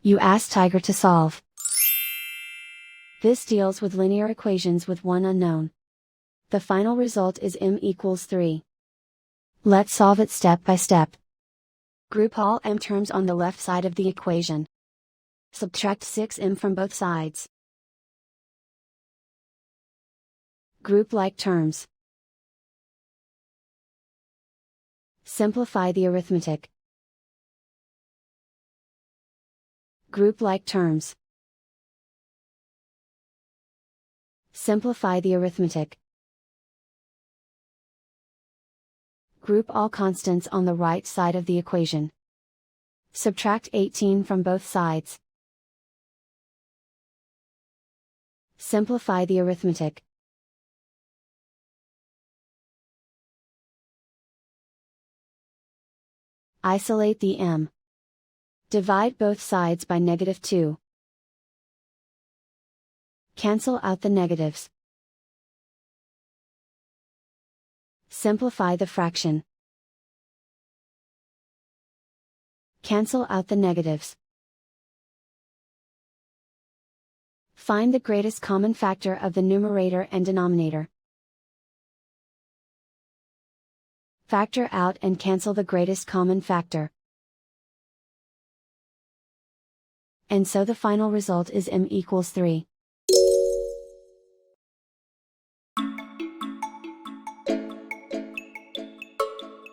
You ask Tiger to solve. This deals with linear equations with one unknown. The final result is m equals 3. Let's solve it step by step. Group all m terms on the left side of the equation. Subtract 6m from both sides. Group like terms. Simplify the arithmetic. Group like terms. Simplify the arithmetic. Group all constants on the right side of the equation. Subtract 18 from both sides. Simplify the arithmetic. Isolate the m. Divide both sides by -2. Cancel out the negatives. Simplify the fraction. Cancel out the negatives. Find the greatest common factor of the numerator and denominator. Factor out and cancel the greatest common factor. And so the final result is m equals 3.